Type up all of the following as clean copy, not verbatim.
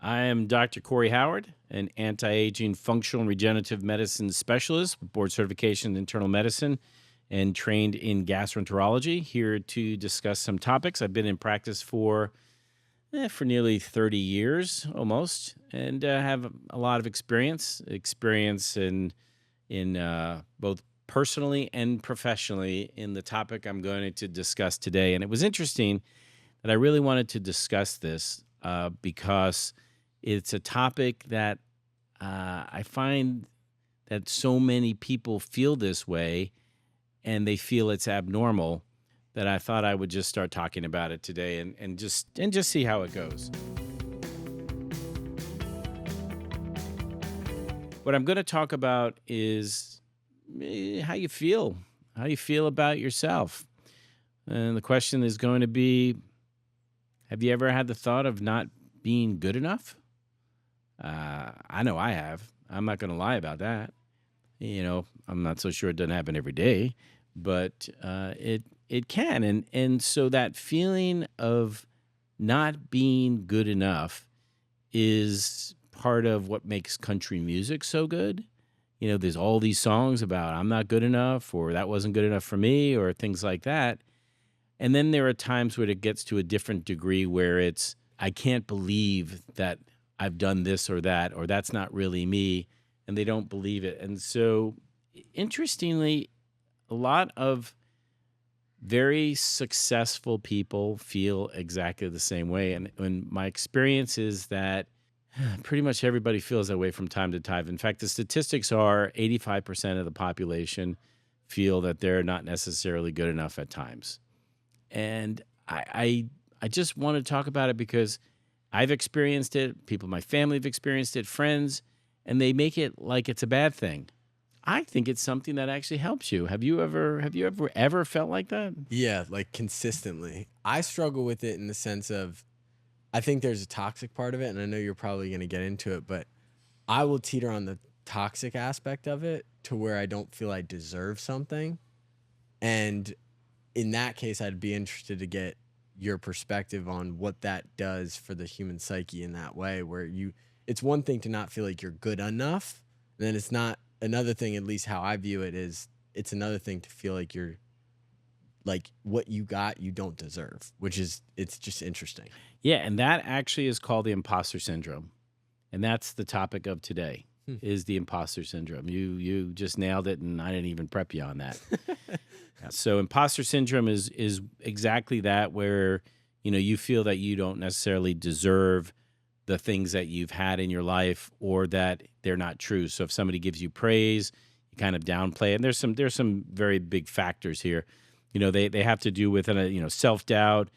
I am Dr. Corey Howard, an anti-aging functional and regenerative medicine specialist with board certification in internal medicine and trained in gastroenterology, here to discuss some topics. I've been in practice for nearly 30 years almost, and have a lot of experience in both personally and professionally in the topic I'm going to discuss today. And it was interesting that I really wanted to discuss this because it's a topic that I find that so many people feel this way and they feel it's abnormal, that I thought I would just start talking about it today and just see how it goes. What I'm going to talk about is how you feel about yourself. And the question is going to be, have you ever had the thought of not being good enough? I know I have. I'm not going to lie about that. I'm not so sure it doesn't happen every day, but it can. And so that feeling of not being good enough is part of what makes country music so good. There's all these songs about I'm not good enough, or that wasn't good enough for me, or things like that. And then there are times where it gets to a different degree where it's, I can't believe that I've done this or that, or that's not really me, and they don't believe it. And so, interestingly, a lot of very successful people feel exactly the same way. And my experience is that pretty much everybody feels that way from time to time. In fact, the statistics are 85% of the population feel that they're not necessarily good enough at times. And I just want to talk about it because I've experienced it. People in my family have experienced it, friends, and they make it like it's a bad thing. I think it's something that actually helps you. Have you ever felt like that? Yeah, like consistently. I struggle with it in the sense of I think there's a toxic part of it, and I know you're probably going to get into it, but I will teeter on the toxic aspect of it to where I don't feel I deserve something. And in that case, I'd be interested to get your perspective on what that does for the human psyche in that way, where it's one thing to not feel like you're good enough, and then it's not another thing, at least how I view it is it's another thing to feel like you're like what you got, you don't deserve, it's just interesting. Yeah, and that actually is called the imposter syndrome. And that's the topic of today, Hmm. is the imposter syndrome. You just nailed it, and I didn't even prep you on that. Yeah, so imposter syndrome is exactly that, where you feel that you don't necessarily deserve the things that you've had in your life, or that they're not true. So if somebody gives you praise, you kind of downplay it. And there's some very big factors here. They have to do with self-doubt.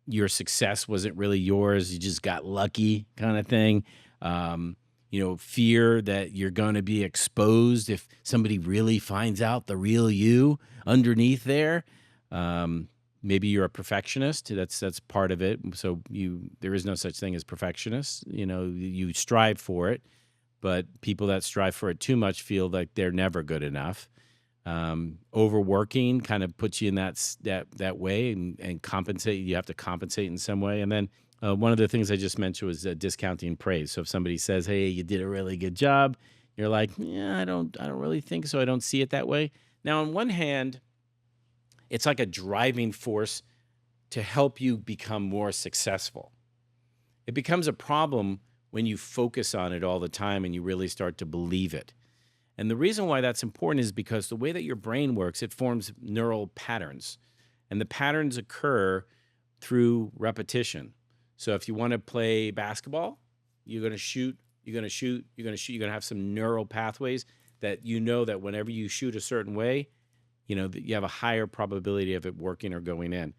Your success wasn't really yours. You just got lucky, kind of thing. Fear that you're going to be exposed if somebody really finds out the real you underneath there. Maybe you're a perfectionist. That's part of it. So there is no such thing as perfectionists. You strive for it, but people that strive for it too much feel like they're never good enough. Overworking kind of puts you in that way, and compensate. You have to compensate in some way. And then one of the things I just mentioned was discounting praise. So if somebody says, "Hey, you did a really good job," you're like, "Yeah, I don't really think so. I don't see it that way." Now, on one hand, it's like a driving force to help you become more successful. It becomes a problem when you focus on it all the time and you really start to believe it. And the reason why that's important is because the way that your brain works, it forms neural patterns. And the patterns occur through repetition. So if you want to play basketball, you're going to shoot, you're going to shoot, you're going to shoot, you're going to have some neural pathways that that whenever you shoot a certain way, that you have a higher probability of it working or going in.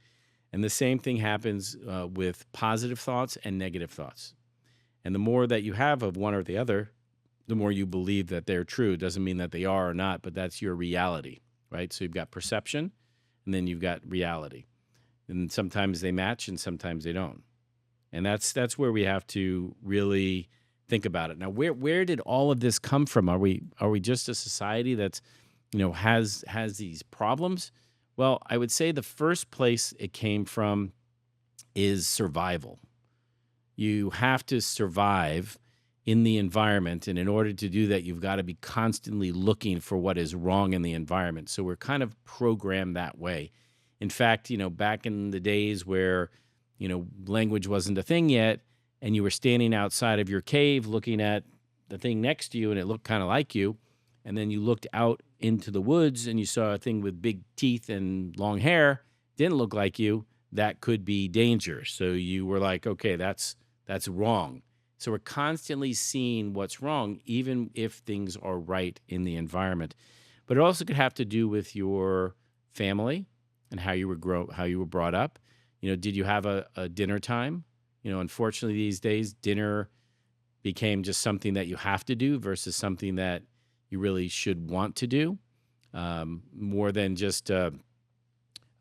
And the same thing happens with positive thoughts and negative thoughts. And the more that you have of one or the other, the more you believe that they're true. It doesn't mean that they are or not, but that's your reality, right? So you've got perception, and then you've got reality. And sometimes they match and sometimes they don't. And that's where we have to really think about it. Now, where did all of this come from? Are we just a society that's, has these problems? Well, I would say the first place it came from is survival. You have to survive in the environment. And in order to do that, you've got to be constantly looking for what is wrong in the environment. So we're kind of programmed that way. In fact, back in the days where, language wasn't a thing yet, and you were standing outside of your cave looking at the thing next to you and it looked kind of like you, and then you looked out into the woods and you saw a thing with big teeth and long hair, didn't look like you, that could be danger. So you were like, okay, that's wrong. So we're constantly seeing what's wrong, even if things are right in the environment. But it also could have to do with your family and how you were brought up. Did you have a dinner time? Unfortunately, these days, dinner became just something that you have to do versus something that you really should want to do, more than just a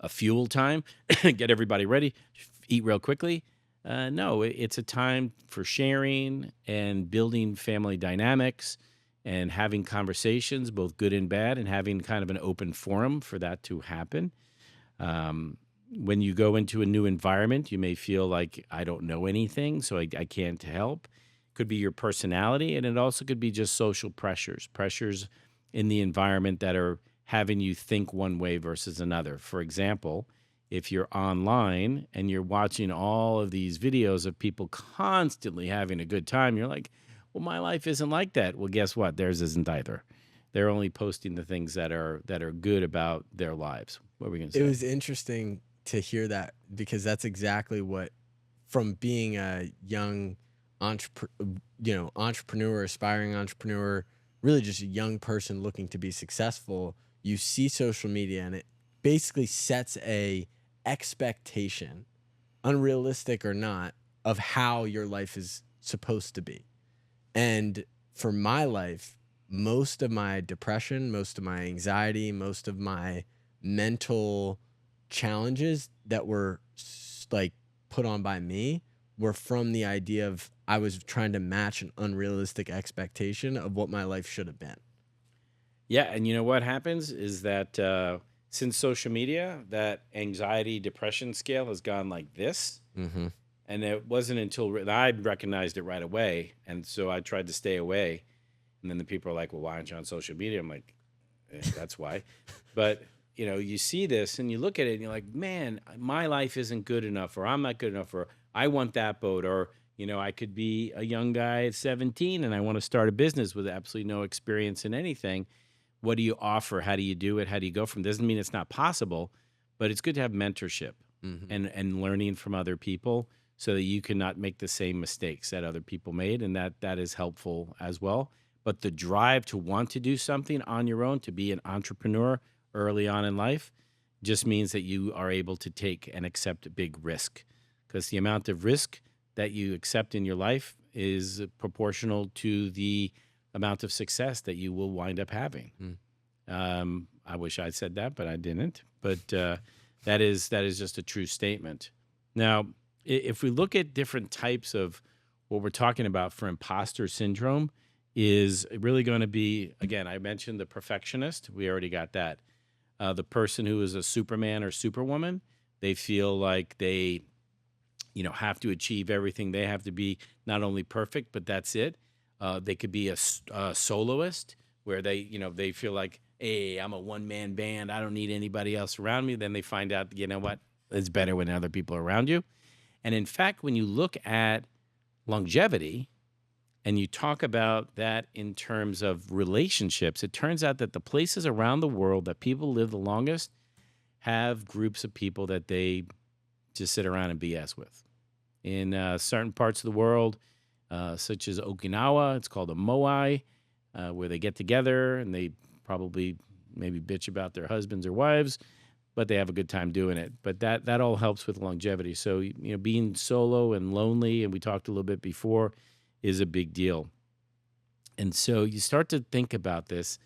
fuel time, get everybody ready, eat real quickly. No, it's a time for sharing and building family dynamics and having conversations, both good and bad, and having kind of an open forum for that to happen. When you go into a new environment, you may feel like I don't know anything, so I can't help. Could be your personality, and it also could be just social pressures in the environment that are having you think one way versus another. For example, if you're online and you're watching all of these videos of people constantly having a good time, you're like, well, my life isn't like that. Well, guess what? Theirs isn't either. They're only posting the things that are good about their lives. What are we going to It say? was interesting to hear that because that's exactly what, from being a young entrepreneur, aspiring entrepreneur, really just a young person looking to be successful, you see social media and it basically sets a expectation, unrealistic or not, of how your life is supposed to be. And for my life, most of my depression, most of my anxiety, most of my mental challenges that were like put on by me were from the idea of I was trying to match an unrealistic expectation of what my life should have been. Yeah, and you know what happens is that since social media, that anxiety depression scale has gone like this. Mm-hmm. And it wasn't until I recognized it right away. And so I tried to stay away. And then the people are like, well, why aren't you on social media? I'm like, that's why. But, you see this and you look at it and you're like, man, my life isn't good enough, or I'm not good enough, or I want that boat, or, I could be a young guy at 17 and I want to start a business with absolutely no experience in anything. What do you offer? How do you do it? How do you go from? Doesn't mean it's not possible, but it's good to have mentorship Mm-hmm. and learning from other people so that you cannot make the same mistakes that other people made, and that is helpful as well. But the drive to want to do something on your own, to be an entrepreneur early on in life, just means that you are able to take and accept a big risk, because the amount of risk that you accept in your life is proportional to the amount of success that you will wind up having. I wish I'd said that, but I didn't. But that is just a true statement. Now, if we look at different types of what we're talking about for imposter syndrome, is really going to be, again, I mentioned the perfectionist. We already got that. The person who is a Superman or Superwoman, they feel like they, have to achieve everything. They have to be not only perfect, but that's it. They could be a soloist where they feel like, hey, I'm a one-man band. I don't need anybody else around me. Then they find out, you know what? It's better when other people are around you. And in fact, when you look at longevity and you talk about that in terms of relationships, it turns out that the places around the world that people live the longest have groups of people that they just sit around and BS with. In certain parts of the world, such as Okinawa, it's called a moai, where they get together and they probably maybe bitch about their husbands or wives, but they have a good time doing it. But that all helps with longevity. So, being solo and lonely, and we talked a little bit before, is a big deal. And so you start to think about this,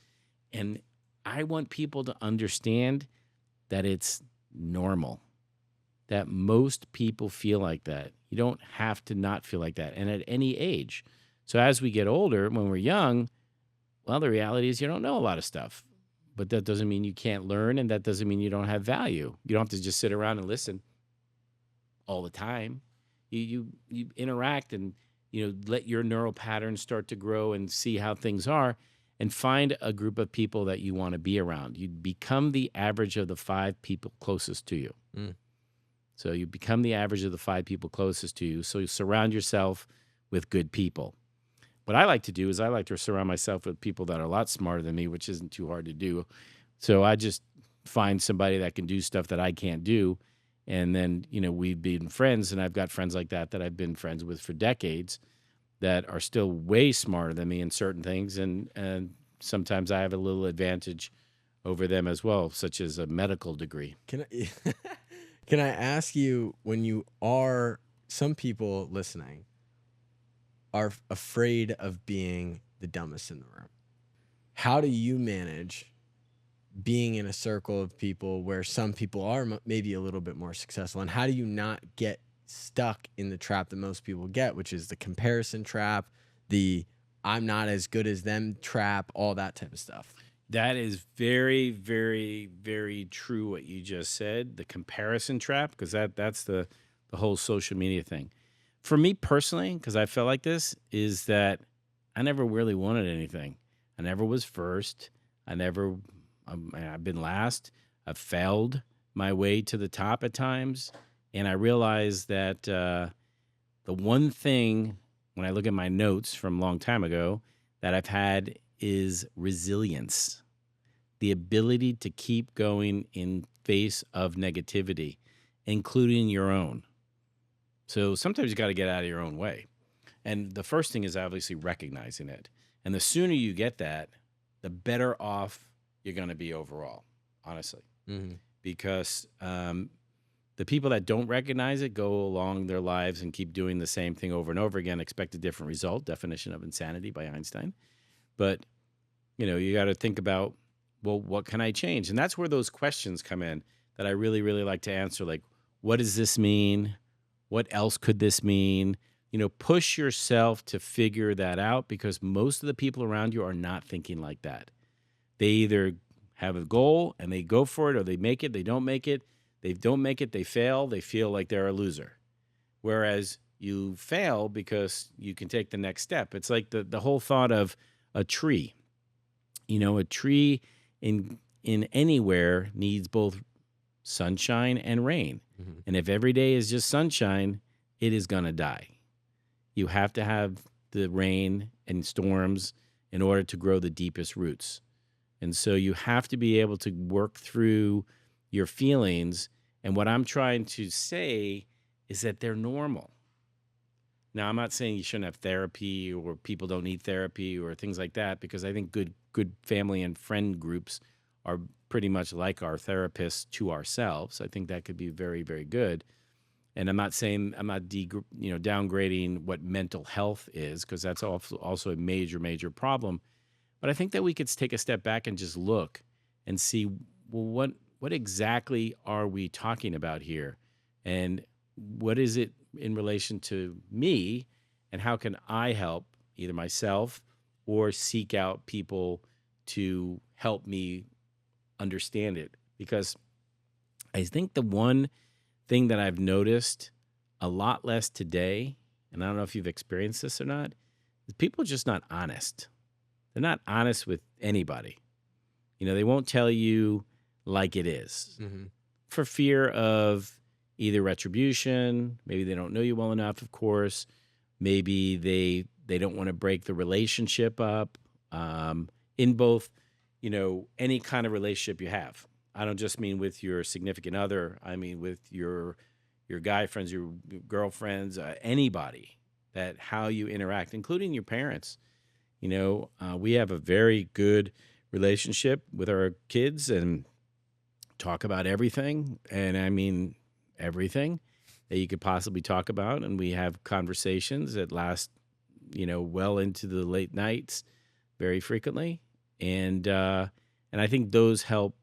and I want people to understand that it's normal, that most people feel like that. You don't have to not feel like that, and at any age. So as we get older, when we're young, well, the reality is you don't know a lot of stuff, but that doesn't mean you can't learn, and that doesn't mean you don't have value. You don't have to just sit around and listen all the time. You interact and let your neural patterns start to grow and see how things are, and find a group of people that you want to be around. You become the average of the 5 people closest to you. Mm. So you become the average of the 5 people closest to you. So you surround yourself with good people. What I like to do is I like to surround myself with people that are a lot smarter than me, which isn't too hard to do. So I just find somebody that can do stuff that I can't do. And then, we've been friends, and I've got friends like that I've been friends with for decades that are still way smarter than me in certain things. And sometimes I have a little advantage over them as well, such as a medical degree. Can I can I ask you, when you are, some people listening are afraid of being the dumbest in the room. How do you manage being in a circle of people where some people are maybe a little bit more successful, and how do you not get stuck in the trap that most people get, which is the comparison trap, the I'm not as good as them trap, all that type of stuff? That is very, very, very true what you just said. The comparison trap, because that's the whole social media thing. For me personally, because I felt like this, is that I never really wanted anything. I never was first. I've been last. I've failed my way to the top at times. And I realized that the one thing, when I look at my notes from a long time ago, that I've had is resilience, the ability to keep going in face of negativity, including your own. So sometimes you got to get out of your own way. And the first thing is obviously recognizing it. And the sooner you get that, the better off you're going to be overall, honestly. Mm-hmm. Because the people that don't recognize it go along their lives and keep doing the same thing over and over again, expect a different result, definition of insanity by Einstein. But, you got to think about, well, what can I change? And that's where those questions come in that I really, really like to answer. Like, what does this mean? What else could this mean? Push yourself to figure that out, because most of the people around you are not thinking like that. They either have a goal and they go for it, or they make it, they don't make it. They don't make it, they fail, they feel like they're a loser. Whereas you fail because you can take the next step. It's like the whole thought of a tree. A tree in anywhere needs both sunshine and rain. Mm-hmm. And if every day is just sunshine, it is going to die. You have to have the rain and storms in order to grow the deepest roots. And so you have to be able to work through your feelings. And what I'm trying to say is that they're normal. Now, I'm not saying you shouldn't have therapy, or people don't need therapy or things like that, because I think good family and friend groups are pretty much like our therapists to ourselves. I think that could be very, very good. And I'm not downgrading what mental health is, because that's also a major, major problem. But I think that we could take a step back and just look and see, well, what exactly are we talking about here? And what is it in relation to me? And how can I help either myself or seek out people to help me understand it? Because I think the one thing that I've noticed a lot less today, and I don't know if you've experienced this or not, is people are just not honest. They're not honest with anybody. They won't tell you like it is, Mm-hmm. for fear of either retribution. Maybe they don't know you well enough, of course. Maybe they don't want to break the relationship up, in both, any kind of relationship you have. I don't just mean with your significant other. I mean with your guy friends, your girlfriends, anybody, that how you interact, including your parents. We have a very good relationship with our kids and talk about everything. And I mean everything that you could possibly talk about. And we have conversations that last, well into the late nights very frequently. And I think those help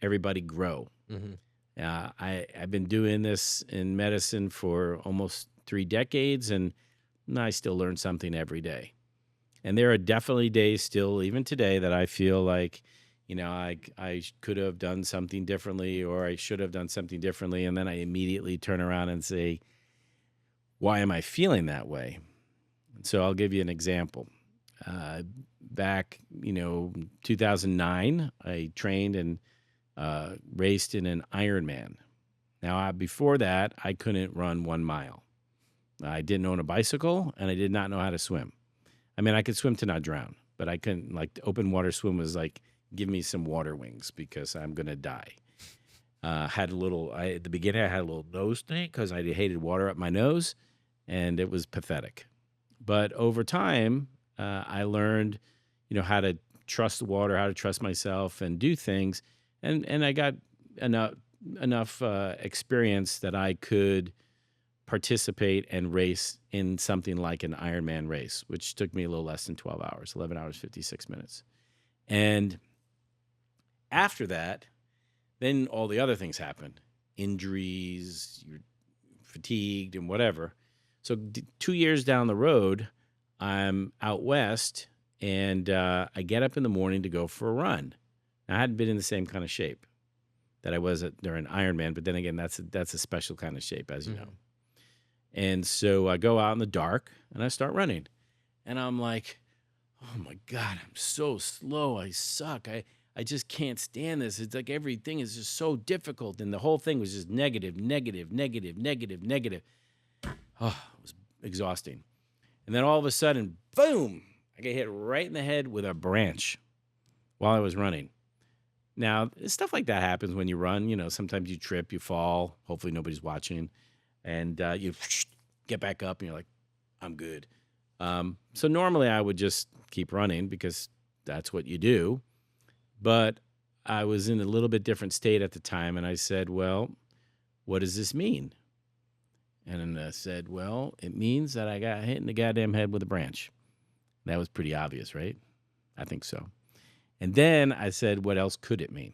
everybody grow. Mm-hmm. I've been doing this in medicine for almost 3 decades, and I still learn something every day. And there are definitely days still, even today, that I feel like, I could have done something differently, or I should have done something differently. And then I immediately turn around and say, Why am I feeling that way? So I'll give you an example. Uh, Back, 2009, I trained and raced in an Ironman. Now, before that, I couldn't run 1 mile. I didn't own a bicycle, and I did not know how to swim. I mean, I could swim to not drown, but I couldn't, like, open water swim was like, give me some water wings because I'm going to die. At the beginning, I had a little nose thing because I hated water up my nose, and it was pathetic. But over time, I learned, how to trust the water, how to trust myself, and do things, and I got enough experience that I could participate and race in something like an Ironman race, which took me a little less than 12 hours, 11 hours, 56 minutes. And after that, then all the other things happen, injuries, you're fatigued and whatever. So 2 years down the road, I'm out west, and I get up in the morning to go for a run. Now, I hadn't been in the same kind of shape that I was during Ironman, but then again, that's a special kind of shape, as you know. And so I go out in the dark, and I start running. And I'm like, oh, my God, I'm so slow. I suck. I just can't stand this. It's like everything is just so difficult. And the whole thing was just negative, negative, negative, negative, negative. Oh, it was exhausting. And then all of a sudden, boom, I get hit right in the head with a branch while I was running. Now, stuff like that happens when you run. Sometimes you trip, you fall. Hopefully nobody's watching. And you get back up and you're like, I'm good. So normally I would just keep running because that's what you do. But I was in a little bit different state at the time. And I said, well, what does this mean? And I said, well, it means that I got hit in the goddamn head with a branch. That was pretty obvious, right? I think so. And then I said, what else could it mean?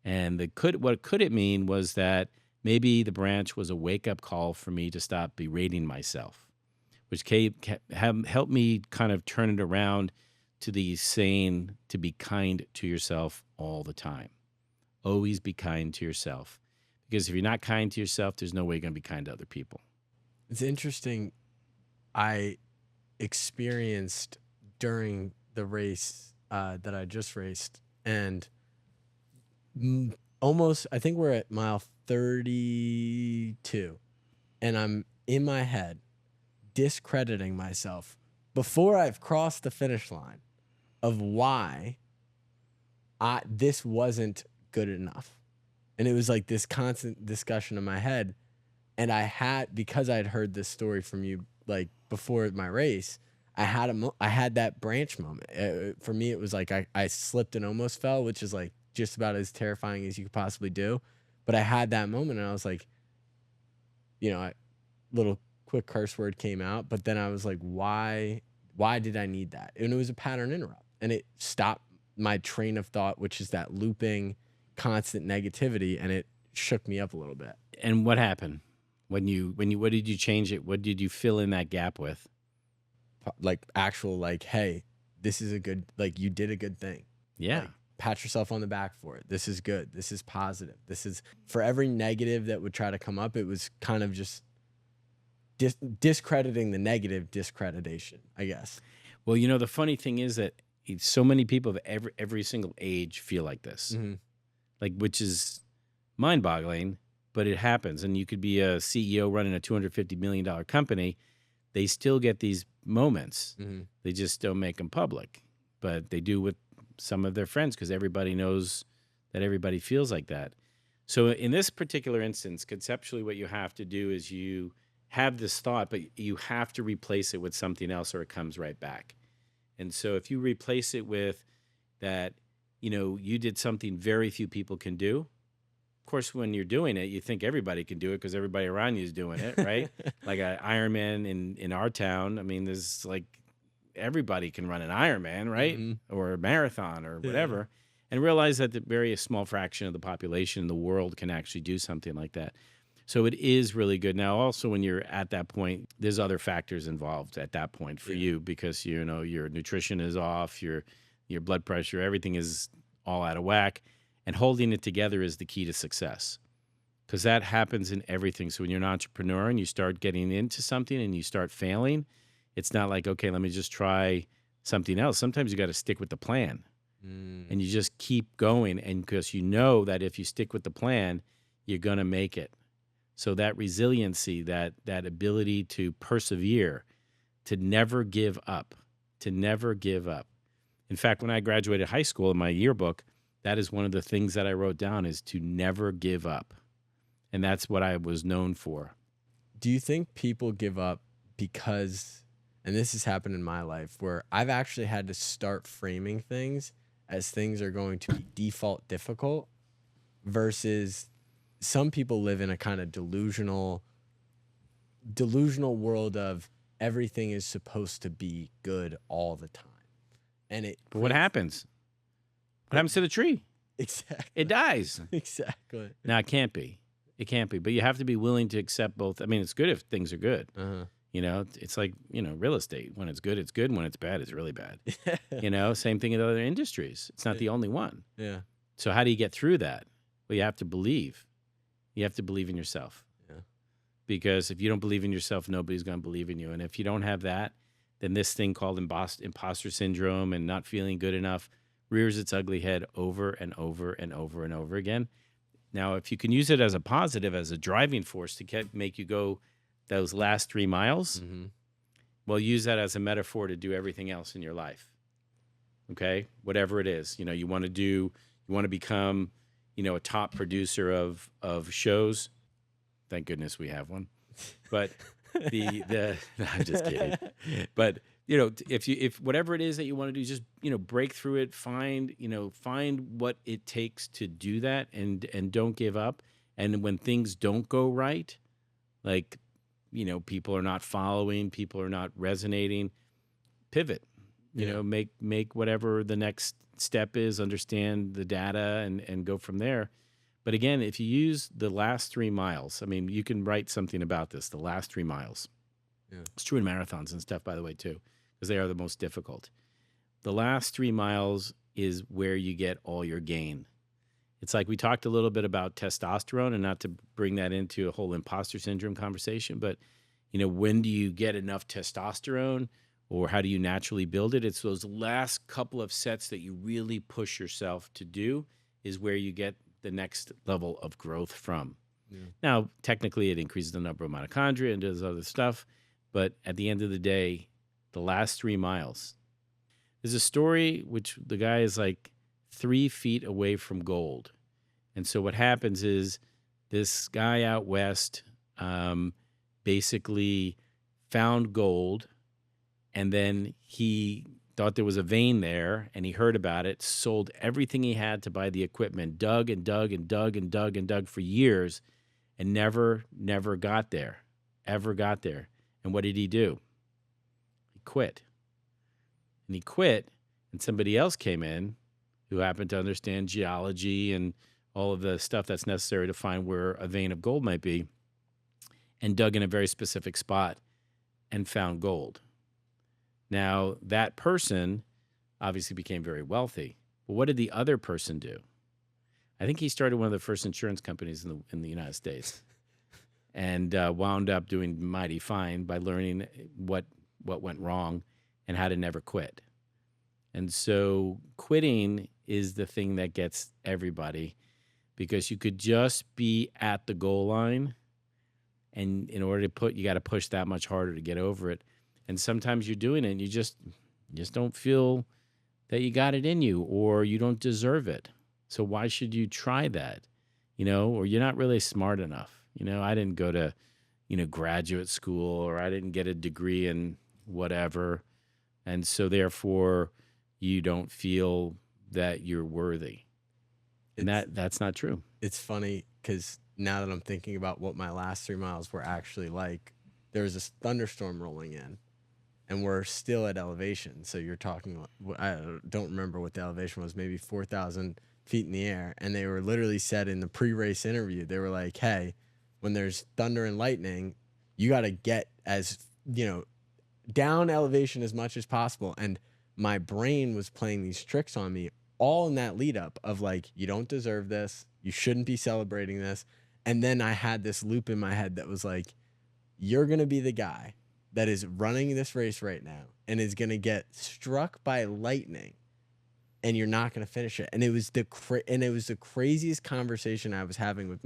And what could it mean was that maybe the branch was a wake-up call for me to stop berating myself, which helped me kind of turn it around to the saying to be kind to yourself all the time. Always be kind to yourself. Because if you're not kind to yourself, there's no way you're going to be kind to other people. It's interesting. I experienced during the race that I just raced, and almost, I think we're at mile 32, and I'm in my head discrediting myself before I've crossed the finish line of why this wasn't good enough. And it was like this constant discussion in my head. And because I had heard this story from you, like before my race, I had that branch moment. For me, it was like I slipped and almost fell, which is like just about as terrifying as you could possibly do. But I had that moment, and I was like, little quick curse word came out. But then I was like, why did I need that? And it was a pattern interrupt, and it stopped my train of thought, which is that looping constant negativity, and it shook me up a little bit. And what happened what did you change it? What did you fill in that gap with? Like actual, hey, this is a good, you did a good thing. Yeah. Pat yourself on the back for it. This is good. This is positive. This is, for every negative that would try to come up, it was kind of just discrediting the negative discreditation, I guess. Well, the funny thing is that so many people of every single age feel like this, which is mind-boggling, but it happens. And you could be a CEO running a $250 million company. They still get these moments. They just don't make them public, but they do with some of their friends because everybody knows that everybody feels like that. So in this particular instance, conceptually, what you have to do is you have this thought, but you have to replace it with something else or it comes right back. And so if you replace it with that, you did something very few people can do. Of course, when you're doing it, you think everybody can do it because everybody around you is doing it, right? Like an Ironman in our town. I mean, there's everybody can run an Ironman, right? Or a marathon or whatever. And realize that the very small fraction of the population in the world can actually do something like that. So it is really good. Now, also, when you're at that point, there's other factors involved at that point for you because, your nutrition is off, your blood pressure, everything is all out of whack. And holding it together is the key to success. because that happens in everything. So when you're an entrepreneur and you start getting into something and you start failing, it's not like, okay, let me just try something else. Sometimes you got to stick with the plan Mm. and you just keep going. And because you know that if you stick with the plan, you're going to make it. So that resiliency, that ability to persevere, to never give up, to never give up. In fact, when I graduated high school in my yearbook, that is one of the things that I wrote down is to never give up. And that's what I was known for. Do you think people give up because, and this has happened in my life, where I've actually had to start framing things as things are going to be default difficult versus some people live in a kind of delusional world of everything is supposed to be good all the time. And it But what creates happens? What happens to the tree? exactly It dies. exactly. Now, it can't be. It can't be. But you have to be willing to accept both. I mean, it's good if things are good. Uh-huh. You know, it's like, real estate. When it's good, it's good. When it's bad, it's really bad. Same thing in other industries. It's not the only one. Yeah. So how do you get through that? Well, you have to believe. You have to believe in yourself. Yeah. Because if you don't believe in yourself, nobody's going to believe in you. And if you don't have that, then this thing called imposter syndrome and not feeling good enough rears its ugly head over and over and over and over again. Now, if you can use it as a positive, as a driving force to make you go those last 3 miles, Mm-hmm. well, use that as a metaphor to do everything else in your life. Okay? Whatever it is. You want to become, a top producer of shows. Thank goodness we have one. But no, I'm just kidding. But if whatever it is that you want to do, just break through it. Find what it takes to do that, and don't give up. And when things don't go right, like people are not following, people are not resonating, pivot. Yeah. Make whatever the next step is. Understand the data and go from there. But again, if you use the last 3 miles, I mean, you can write something about this, the last 3 miles. Yeah. It's true in marathons and stuff, by the way, too, because they are the most difficult. The last 3 miles is where you get all your gain. It's like we talked a little bit about testosterone, and not to bring that into a whole imposter syndrome conversation, but, when do you get enough testosterone, or how do you naturally build it? It's those last couple of sets that you really push yourself to do is where you get the next level of growth from. Yeah. Now, technically, it increases the number of mitochondria and does other stuff. But at the end of the day, the last 3 miles. There's a story which the guy is like 3 feet away from gold. And so what happens is this guy out west basically found gold, and then he thought there was a vein there, and he heard about it, sold everything he had to buy the equipment, dug and dug and dug and dug and dug for years, and never got there, ever got there. And what did he do? He quit. And he quit, and somebody else came in who happened to understand geology and all of the stuff that's necessary to find where a vein of gold might be, and dug in a very specific spot and found gold. Now, that person obviously became very wealthy. But what did the other person do? I think he started one of the first insurance companies in the United States, and wound up doing mighty fine by learning what went wrong and how to never quit. And so quitting is the thing that gets everybody, because you could just be at the goal line, and in order to you got to push that much harder to get over it. And sometimes you're doing it and you just don't feel that you got it in you, or you don't deserve it. So why should you try that? Or you're not really smart enough. I didn't go to, graduate school, or I didn't get a degree in whatever. And so therefore you don't feel that you're worthy. And that's not true. It's funny because now that I'm thinking about what my last 3 miles were actually like, there was this thunderstorm rolling in, and we're still at elevation. So you're talking, I don't remember what the elevation was, maybe 4,000 feet in the air. And they were literally said in the pre-race interview, they were like, hey, when there's thunder and lightning, you got to get down elevation as much as possible. And my brain was playing these tricks on me all in that lead up of like, you don't deserve this. You shouldn't be celebrating this. And then I had this loop in my head that was like, you're going to be the guy that is running this race right now and is going to get struck by lightning and you're not going to finish it. And it was the craziest conversation I was having with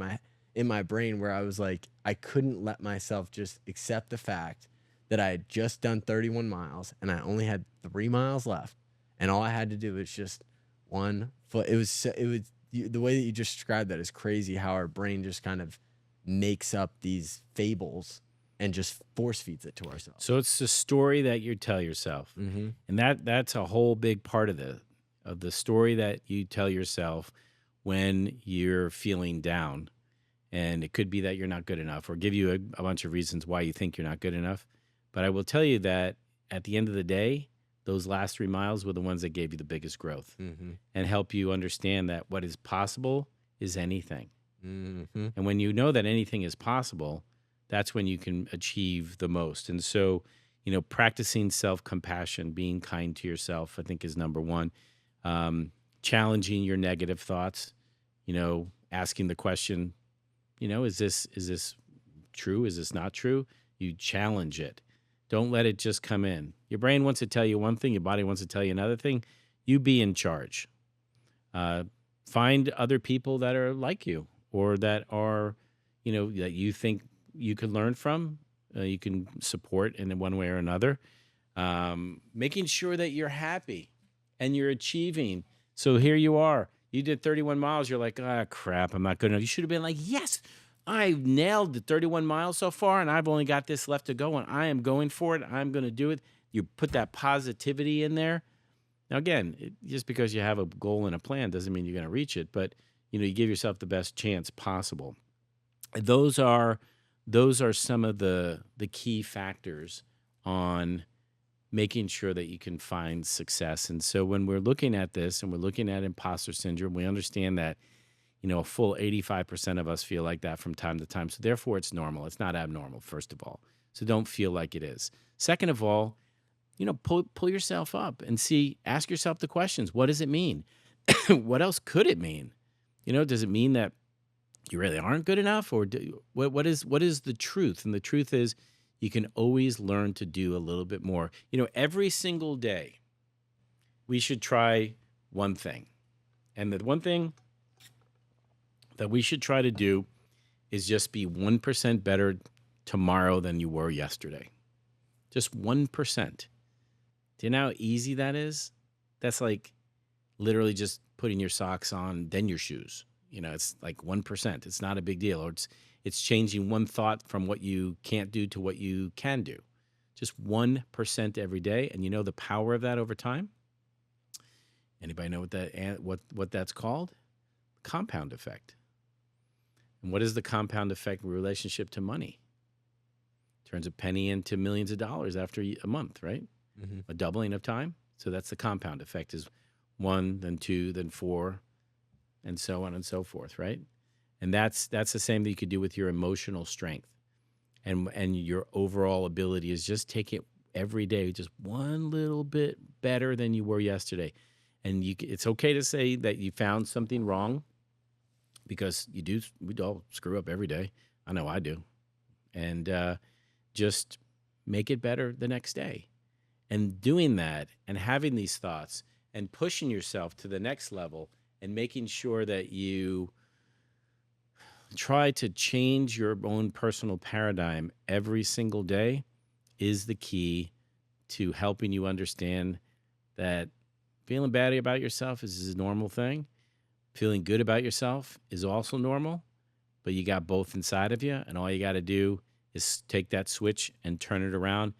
in my brain, where I was like, I couldn't let myself just accept the fact that I had just done 31 miles and I only had 3 miles left. And all I had to do was just 1 foot. The way that you just described that is crazy, how our brain just kind of makes up these fables and just force feeds it to ourselves. So it's the story that you tell yourself. Mm-hmm. And that's a whole big part of the story that you tell yourself when you're feeling down. And it could be that you're not good enough, or give you a bunch of reasons why you think you're not good enough. But I will tell you that at the end of the day, those last 3 miles were the ones that gave you the biggest growth, and help you understand that what is possible is anything. Mm-hmm. And when you know that anything is possible, that's when you can achieve the most. And so, practicing self-compassion, being kind to yourself, I think is number one. Challenging your negative thoughts, asking the question, is this true? Is this not true? You challenge it. Don't let it just come in. Your brain wants to tell you one thing. Your body wants to tell you another thing. You be in charge. Find other people that are like you, or that are, that you think you could learn from, you can support in one way or another. Making sure that you're happy and you're achieving. So here you are. You did 31 miles. You're like, crap, I'm not good enough. You should have been like, yes, I nailed the 31 miles so far, and I've only got this left to go, and I am going for it. I'm going to do it. You put that positivity in there. Now, again, just because you have a goal and a plan doesn't mean you're going to reach it, but, you give yourself the best chance possible. Those are some of the key factors on making sure that you can find success. And so when we're looking at this and we're looking at imposter syndrome, we understand that, a full 85% of us feel like that from time to time. So therefore, it's normal. It's not abnormal, first of all. So don't feel like it is. Second of all, pull yourself up and ask yourself the questions. What does it mean? What else could it mean? Does it mean that you really aren't good enough? Or what is the truth? And the truth is, you can always learn to do a little bit more. Every single day, we should try one thing. And the one thing that we should try to do is just be 1% better tomorrow than you were yesterday. Just 1%. Do you know how easy that is? That's like literally just putting your socks on, then your shoes. It's like 1%. It's not a big deal. Or it's changing one thought from what you can't do to what you can do. Just 1% every day. And the power of that over time? Anybody know what that's called? Compound effect. And what is the compound effect in relationship to money? Turns a penny into millions of dollars after a month, right? Mm-hmm. A doubling of time. So that's the compound effect, is 1, then 2, then 4, and so on and so forth, right? And that's the same that you could do with your emotional strength, and your overall ability is just take it every day, just one little bit better than you were yesterday. And it's okay to say that you found something wrong, because we all screw up every day. I know I do. And just make it better the next day. And doing that and having these thoughts and pushing yourself to the next level and making sure that you try to change your own personal paradigm every single day is the key to helping you understand that feeling bad about yourself is a normal thing. Feeling good about yourself is also normal, but you got both inside of you, and all you got to do is take that switch and turn it around.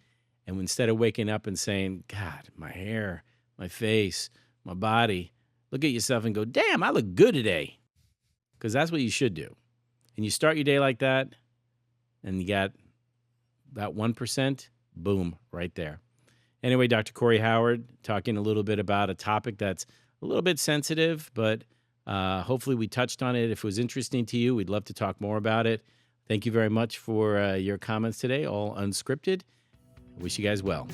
And instead of waking up and saying, God, my hair, my face, my body, look at yourself and go, damn, I look good today. Because that's what you should do. And you start your day like that, and you got that 1%, boom, right there. Anyway, Dr. Corey Howard talking a little bit about a topic that's a little bit sensitive, but hopefully we touched on it. If it was interesting to you, we'd love to talk more about it. Thank you very much for your comments today, all unscripted. I wish you guys well.